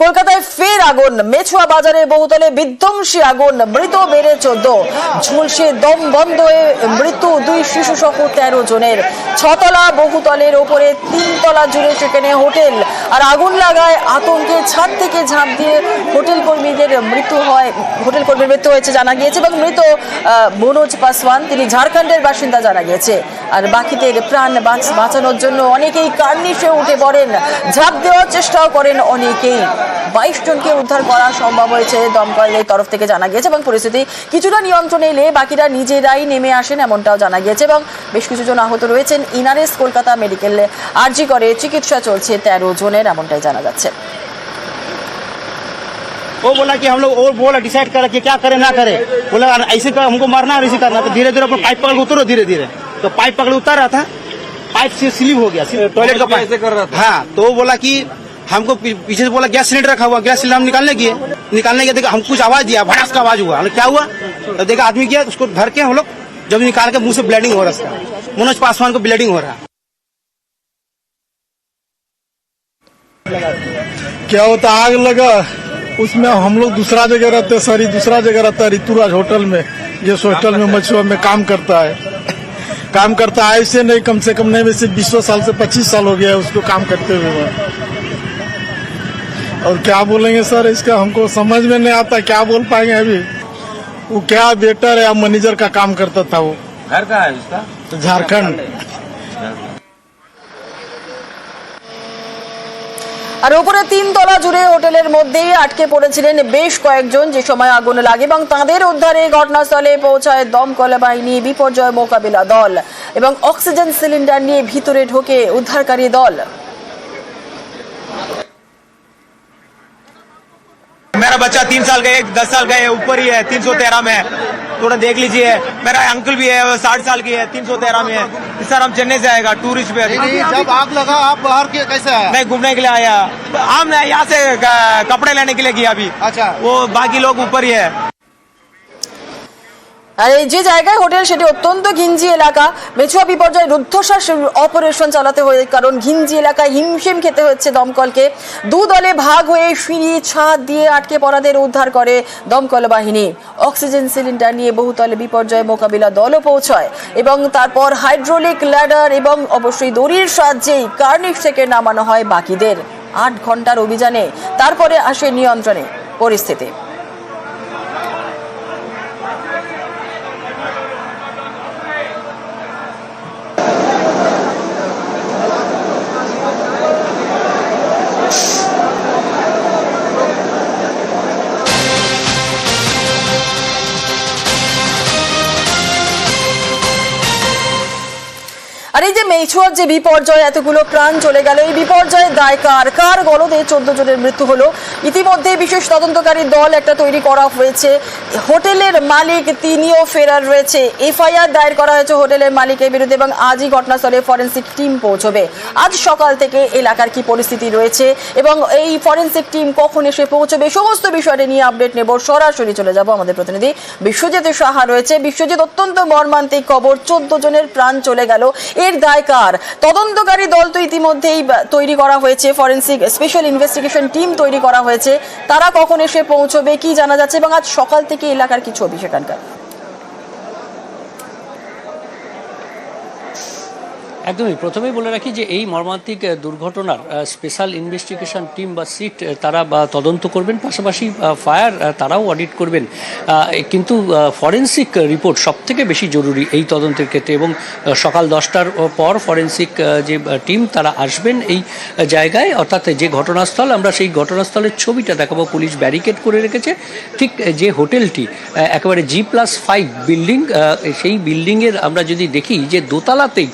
কলকাতায় ফের আগুন, মেছুয়া বাজারে বহুতলে বিধ্বংসী আগুন, মৃত বেড়ে 14, ঝুলসে দম বন্ধ হয়ে মৃত্যু 2 শিশু সহ 13 জনের। 6 তলা বহুতলের ওপরে 3 তলা জুড়ে সেখানে হোটেল, আর আগুন লাগায় আতঙ্কে ছাদ থেকে ঝাঁপ দিয়ে হোটেল কর্মীর মৃত্যু হয়েছে জানা গিয়েছে। এবং মৃত মনোজ পাসওয়ান, তিনি ঝাড়খণ্ডের বাসিন্দা জানা গিয়েছে। আর বাকিদের প্রাণ বাঁচানোর জন্য অনেকেই কার্নিশে উঠে পড়েন, ঝাঁপ দেওয়ার চেষ্টাও করেন অনেকেই। 22 জনকে উদ্ধার করা সম্ভব হয়েছে দমকলের তরফ থেকে জানা গিয়েছে। এবং পরিস্থিতি কিছুটা নিয়ন্ত্রণে এলে বাকিরা নিজেরাই নেমে আসেন এমনটাও জানা গিয়েছে। এবং বেশ কিছু জন আহত রয়েছেন। ইনারেস কলকাতা মেডিকেলে আরজি করে চিকিৎসা চলছে 13 জনের, এমনটাই জানা যাচ্ছে। वो बोला कि हम लोग और बोला डिसाइड करा कि क्या करे ना करे, बोला ऐसे कर, हमको मारना है ऐसे करना। तो धीरे धीरे पाइप पकड़ के उतरो, धीरे धीरे तो पाइप पकड़ उतर रहा था, पाइप से स्लिप हो गया, टॉयलेट का पाइप ऐसे कर रहा था। हाँ, तो वो बोला कि हमको पीछे से बोला गैस सिलेंडर रखा हुआ, गैस सिलेंडर हम निकालने गए देखा हम कुछ आवाज दिया, भड़ास का आवाज हुआ। क्या हुआ तो देखा आदमी किया, उसको धर के हम लोग जब निकाल के मुंह से ब्लीडिंग हो रहा था, मनोज पासवान को ब्लीडिंग हो रहा। क्या होता, आग लगा उसमें। हम लोग दूसरा जगह रहते, सॉरी दूसरा जगह रहता है, ऋतुराज होटल में, जिस होटल में मछुआ में काम करता है। ऐसे नहीं, कम से कम नहीं, वैसे 20 साल से 25 साल हो गया है उसको काम करते हुए। और क्या बोलेंगे सर, इसका हमको समझ में नहीं आता, क्या बोल पाएंगे अभी। वो क्या वेटर या मैनेजर का काम करता था। वो घर का है उसका, झारखंड। আর উপরে 3 তলা জুড়ে হোটেলের মধ্যেই আটকে পড়েছিলেন বেশ কয়েকজন যে সময় আগুন লাগে, এবং তাদের উদ্ধারে ঘটনাস্থলে পৌঁছায় দমকল বাহিনী, বিপর্যয় মোকাবিলা দল এবং অক্সিজেন সিলিন্ডার নিয়ে ভিতরে ঢোকে উদ্ধারকারী দল। मेरा बच्चा 3 साल का है, 10 साल का है, ऊपर ही है, 313 में है। थोड़ा देख लीजिए। मेरा अंकल भी है, 60 साल की है, 313 में है। सर हम चेन्नई से आएगा टूरिस्ट पे। जब आग लगा आप बाहर के कैसे आया? मैं घूमने के लिए आया, हम यहाँ से कपड़े लेने के लिए गया अभी। अच्छा, वो बाकी लोग ऊपर ही है। আর এই যে জায়গায় হোটেল সেটি অত্যন্ত ঘিঞ্জি এলাকা। মেছুয়া বিপর্যয় রুদ্ধশ্বাস অপারেশন চালাতে হয়, কারণ ঘিঞ্জি এলাকায় হিমশিম খেতে হচ্ছে দমকলকে। 2 দলে ভাগ হয়ে সিঁড়ি ছাদ দিয়ে আটকে পড়াদের উদ্ধার করে দমকল বাহিনী। অক্সিজেন সিলিন্ডার নিয়ে বহুতলে বিপর্যয় মোকাবিলা দলও পৌঁছয়, এবং তারপর হাইড্রোলিক ল্যাডার এবং অবশ্যই দড়ির সাহায্যেই কার্নিশ থেকে নামানো হয় বাকিদের। 8 ঘন্টার অভিযানে তারপরে আসে নিয়ন্ত্রণে পরিস্থিতি। আর এই যে মেছুয়ার যে বিপর্যয়, এতগুলো প্রাণ চলে গেল, এই বিপর্যয়ের দায় কার গলদে 14 জনের মৃত্যু হলো। ইতিমধ্যে বিশেষ তদন্তকারী দল একটা তৈরি করা হয়েছে। হোটেলের মালিক তিনিও ফেরার রয়েছে। এফআইআর দায়ের করা হয়েছে হোটেলের মালিকের বিরুদ্ধে, এবং আজই ঘটনাস্থলে ফরেন্সিক টিম পৌঁছবে। আজ সকাল থেকে এলাকার কি পরিস্থিতি রয়েছে এবং এই ফরেন্সিক টিম কখন এসে পৌঁছবে, সমস্ত বিষয়টা নিয়ে আপডেট নেব। সরাসরি চলে যাব, আমাদের প্রতিনিধি বিশ্বজিৎ সাহা রয়েছে। বিশ্বজিৎ, অত্যন্ত মর্মান্তিক খবর, 14 জনের প্রাণ চলে গেল, এর দায় কার? তদন্তকারী দল তো ইতিমধ্যেই তৈরি করা হয়েছে, ফরেন্সিক স্পেশাল ইনভেস্টিগেশন টিম তৈরি করা হয়েছে। তারা কখন এসে পৌঁছবে, কি জানা যাচ্ছে, এবং আজ সকাল থেকে এলাকার কিছু অভিষেকানকার? একদমই প্রথমেই বলে রাখি যে এই মর্মান্তিক দুর্ঘটনার স্পেশাল ইনভেস্টিগেশন টিম বা সিট তারা তদন্ত করবেন, পাশাপাশি ফায়ার তারাও অডিট করবেন। কিন্তু ফরেন্সিক রিপোর্ট সবথেকে বেশি জরুরি এই তদন্তের ক্ষেত্রে, এবং সকাল 10টার পর ফরেন্সিক যে টিম তারা আসবেন এই জায়গায়, অর্থাৎ যে ঘটনাস্থল, আমরা সেই ঘটনাস্থলের ছবিটা দেখাবো। পুলিশ ব্যারিকেড করে রেখেছে ঠিক যে হোটেলটি একেবারে G+5 বিল্ডিং, সেই বিল্ডিংয়ের আমরা যদি দেখি যে দোতলাতেই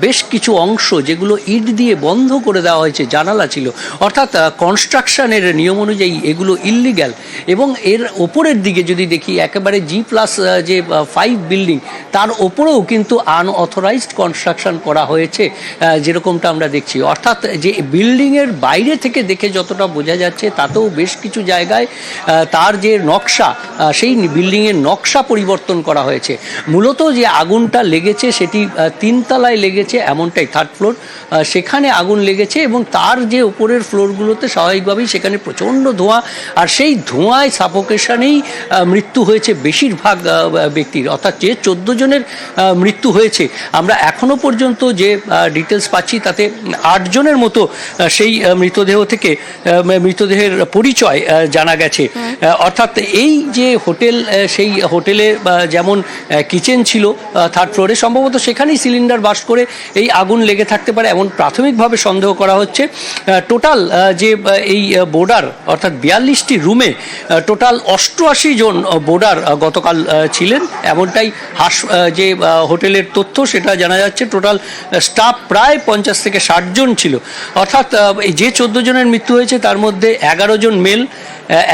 বেশ কিছু অংশ যেগুলো ইট দিয়ে বন্ধ করে দেওয়া হয়েছে, জানালা ছিল, অর্থাৎ কনস্ট্রাকশনের নিয়ম অনুযায়ী এগুলো ইললিগ্যাল। এবং এর ওপরের দিকে যদি দেখি একেবারে G+5 বিল্ডিং, তার ওপরেও কিন্তু আনঅথরাইজড কনস্ট্রাকশন করা হয়েছে, যেরকমটা আমরা দেখছি। অর্থাৎ যে বিল্ডিংয়ের বাইরে থেকে দেখে যতটা বোঝা যাচ্ছে, তাতেও বেশ কিছু জায়গায় তার যে নকশা, সেই বিল্ডিংয়ের নকশা পরিবর্তন করা হয়েছে। মূলত যে আগুনটা লেগেছে সেটি 3 তলায় লেগেছে, লেগেছে এমনটাই, থার্ড ফ্লোর, সেখানে আগুন লেগেছে এবং তার যে উপরের ফ্লোরগুলোতে স্বাভাবিকভাবেই সেখানে প্রচণ্ড ধোঁয়া, আর সেই ধোঁয়ায় সাফোকেশনেই মৃত্যু হয়েছে বেশিরভাগ ব্যক্তির, অর্থাৎ যে 14 জনের মৃত্যু হয়েছে আমরা এখনো পর্যন্ত যে ডিটেলস পাচ্ছি তাতে 8 জনের মতো সেই মৃতদেহ থেকে মৃতদেহের পরিচয় জানা গেছে। অর্থাৎ এই যে হোটেল, সেই হোটেলে যেমন কিচেন ছিল থার্ড ফ্লোরে, সম্ভবত সেখানেই সিলিন্ডার বাস্ট করে এই আগুন লেগে থাকতে পারে এমন প্রাথমিকভাবে সন্দেহ করা হচ্ছে। টোটাল যে এই বোর্ডার অর্থাৎ 42টি রুমে টোটাল 88 জন বোর্ডার গতকাল ছিলেন, এমনটাই যে হোটেলের তথ্য সেটা জানা যাচ্ছে। টোটাল স্টাফ প্রায় 50 থেকে 60 জন ছিল, অর্থাৎ যে 14 জনের মৃত্যু হয়েছে তার মধ্যে 11 জন মেল,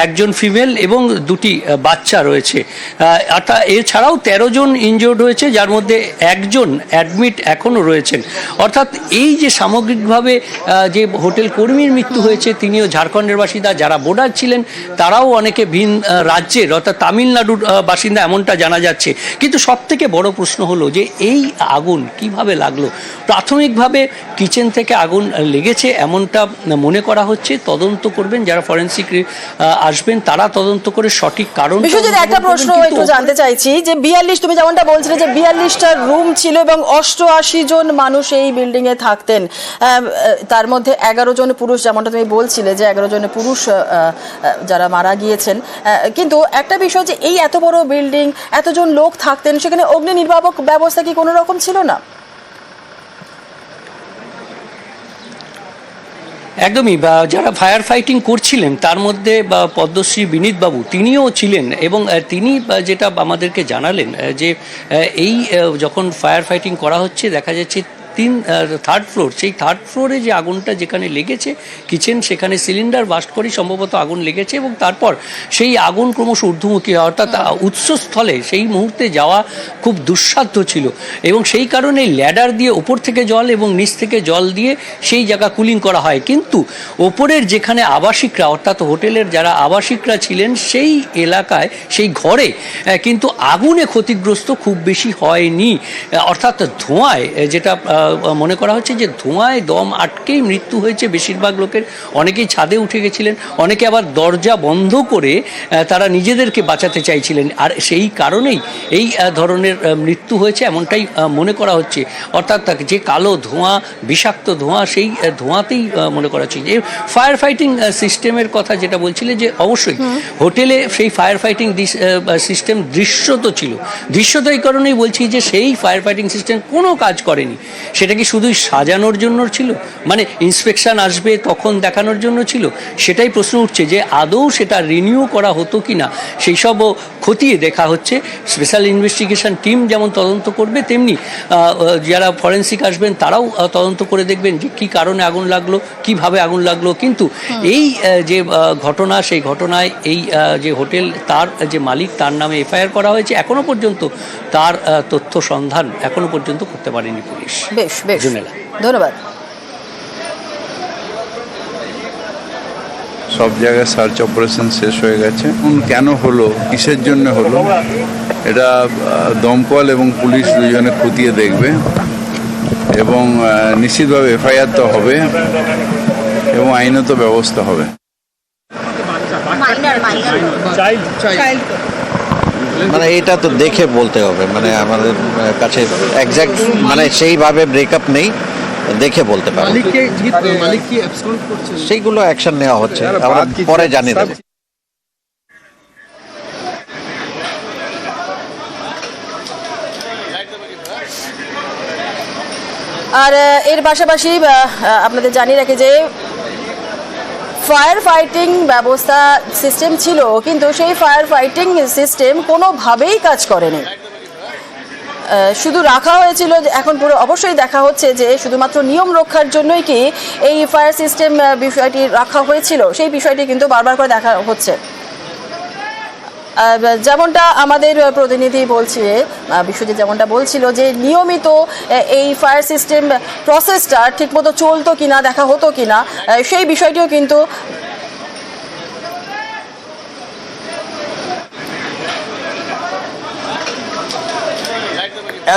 1 জন ফিমেল এবং 2টি বাচ্চা রয়েছে। অর্থাৎ এছাড়াও 13 জন ইনজোর্ড হয়েছে, যার মধ্যে 1 জন অ্যাডমিট এখনও রয়েছেন। অর্থাৎ এই যে সামগ্রিকভাবে যে হোটেল কর্মীর মৃত্যু হয়েছে তিনিও ঝাড়খণ্ডের বাসিন্দা, যারা বোর্ডার ছিলেন তারাও অনেকে ভিন রাজ্যের অর্থাৎ তামিলনাড়ুর বাসিন্দা এমনটা জানা যাচ্ছে। কিন্তু সবথেকে বড় প্রশ্ন হলো যে এই আগুন কিভাবে লাগলো। প্রাথমিকভাবে কিচেন থেকে আগুন লেগেছে এমনটা মনে করা হচ্ছে, তদন্ত করবেন যারা ফরেন্সিক আসবেন তারা তদন্ত করে সঠিক কারণ। বিশ্বজিৎ, একটা প্রশ্ন একটু জানতে চাইছি যে 42, তুমি যেমনটা বলছিলে যে 42টা রুম ছিল এবং 88 জন মানুষ এই বিল্ডিং এ থাকতেন, তার মধ্যে 11 জন পুরুষ, যেমনটা তুমি বলছিলে যে 11 জন পুরুষ যারা মারা গিয়েছেন। কিন্তু একটা বিষয় যে এই এত বড় বিল্ডিং, এতজন লোক থাকতেন, সেখানে অগ্নি নির্বাপক ব্যবস্থা কি কোনো রকম ছিল না? একদমই, যারা ফায়ার ফাইটিং করছিলেন তার মধ্যে পদ্মশ্রী বিনীতবাবু তিনিও ছিলেন এবং তিনি যেটা আমাদেরকে জানালেন যে এই যখন ফায়ার ফাইটিং করা হচ্ছে দেখা যাচ্ছে থার্ড ফ্লোর, সেই থার্ড ফ্লোরে যে আগুনটা যেখানে লেগেছে কিচেন, সেখানে সিলিন্ডার বাস্ট করে সম্ভবত আগুন লেগেছে এবং তারপর সেই আগুন ক্রমশ ঊর্ধ্বমুখী হয়, অর্থাৎ উৎসস্থলে সেই মুহূর্তে যাওয়া খুব দুঃসাধ্য ছিল এবং সেই কারণে ল্যাডার দিয়ে ওপর থেকে জল এবং নিচ থেকে জল দিয়ে সেই জায়গা কুলিং করা হয়। কিন্তু ওপরের যেখানে আবাসিকরা অর্থাৎ হোটেলের যারা আবাসিকরা ছিলেন সেই এলাকায় সেই ঘরে কিন্তু আগুনে ক্ষতিগ্রস্ত খুব বেশি হয়নি, অর্থাৎ ধোঁয়ায় যেটা মনে করা হচ্ছে যে ধোঁয়ায় দম আটকেই মৃত্যু হয়েছে বেশিরভাগ লোকের। অনেকেই ছাদে উঠে গেছিলেন, অনেকে আবার দরজা বন্ধ করে তারা নিজেদেরকে বাঁচাতে চাইছিলেন, আর সেই কারণেই এই ধরনের মৃত্যু হয়েছে এমনটাই মনে করা হচ্ছে। অর্থাৎ যে কালো ধোঁয়া, বিষাক্ত ধোঁয়া, সেই ধোঁয়াতেই মনে করা হচ্ছে। যে ফায়ার ফাইটিং সিস্টেমের কথা যেটা বলছিলে, যে অবশ্যই হোটেলে সেই ফায়ার ফাইটিং সিস্টেম দৃশ্যত ছিল। দৃশ্যত এই কারণেই বলছি যে সেই ফায়ার ফাইটিং সিস্টেম কোনো কাজ করেনি। সেটা কি শুধুই সাজানোর জন্য ছিল, মানে ইন্সপেকশন আসবে তখন দেখানোর জন্য ছিল? সেটাই প্রশ্ন উঠছে যে আদৌ সেটা রিনিউ করা হতো কি না, সেই সবও খতিয়ে দেখা হচ্ছে। স্পেশাল ইনভেস্টিগেশন টিম যেমন তদন্ত করবে, তেমনি যারা ফরেন্সিক আসবেন তারাও তদন্ত করে দেখবেন যে কী কারণে আগুন লাগলো, কিভাবে আগুন লাগলো। কিন্তু এই যে ঘটনা, সেই ঘটনায় এই যে হোটেল তার যে মালিক তার নামে এফআইআর করা হয়েছে, এখনো পর্যন্ত তার তথ্য সন্ধান এখনো পর্যন্ত করতে পারেনি পুলিশ। বেশ বেশ, ধন্যবাদ। সব জায়গায় সার্চ অপারেশন শেষ হয়ে গেছে। কেন হলো, কিসের জন্য হলো, এটা দমকল এবং পুলিশ দুজনে খতিয়ে দেখবে এবং নিশ্চিতভাবে এফআইআর তো হবে এবং আইনত ব্যবস্থা হবে। মানে এটা তো দেখে বলতে হবে, মানে আমাদের কাছে এক্সাক্ট মানে সেইভাবে ব্রেকআপ নেই, দেখে বলতে পারি। সেইগুলো অ্যাকশন নেওয়া হচ্ছে, আমরা পরে জানিয়ে দেব। আর এর পাশাপাশি আপনাদের জানিয়ে রাখি যে ফায়ার ফাইটিং ব্যবস্থা সিস্টেম ছিল, কিন্তু সেই ফায়ার ফাইটিং সিস্টেম কোনোভাবেই কাজ করেনি। শুধু রাখা হয়েছিল, এখন পুরো অবশ্যই দেখা হচ্ছে যে শুধুমাত্র নিয়ম রক্ষার জন্যই কি এই ফায়ার সিস্টেম বিষয়টি রাখা হয়েছিল, সেই বিষয়টি কিন্তু বারবার করে দেখা হচ্ছে। যেমনটা আমাদের প্রতিনিধি বলছে, বিশ্বজিৎ যেমনটা বলছিল যে নিয়মিত এই ফায়ার সিস্টেম প্রসেসটা ঠিকমতো চলতো কিনা, দেখা হতো কিনা, সেই বিষয়টিও কিন্তু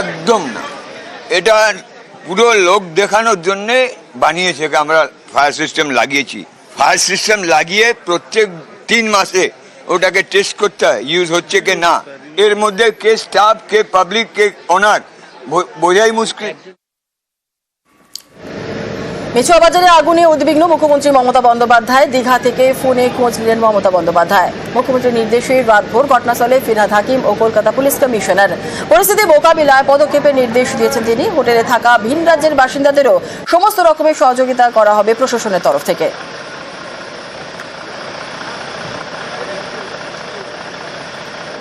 একদম না। এটা পুরো লোক দেখানোর জন্য বানিয়েছে যে আমরা ফায়ার সিস্টেম লাগিয়েছি। ফায়ার সিস্টেম লাগিয়ে প্রত্যেক 3 মাসে ওটাকে টেস্ট করতে হয় ইউজ হচ্ছে কি না। এর মধ্যে কে স্টাফ, কে পাবলিক, কে ওনার বোঝাই মুশকিল। মেছুয়া বাজারে আগুনে উদ্বিগ্ন মুখ্যমন্ত্রী মমতা বন্দ্যোপাধ্যায়। দীঘা থেকে ফোনে খোঁজ নিলেন মমতা বন্দ্যোপাধ্যায়। মুখ্যমন্ত্রীর নির্দেশে রাতভর ঘটনাস্থলে ফিরহাদ হাকিম ও কলকাতা পুলিশ কমিশনার। পরিস্থিতি মোকাবিলায় পদক্ষেপের নির্দেশ দিয়েছেন তিনি। হোটেলে থাকা ভিন রাজ্যের বাসিন্দাদেরও সমস্ত রকমের সহযোগিতা করা হবে প্রশাসনের তরফ থেকে।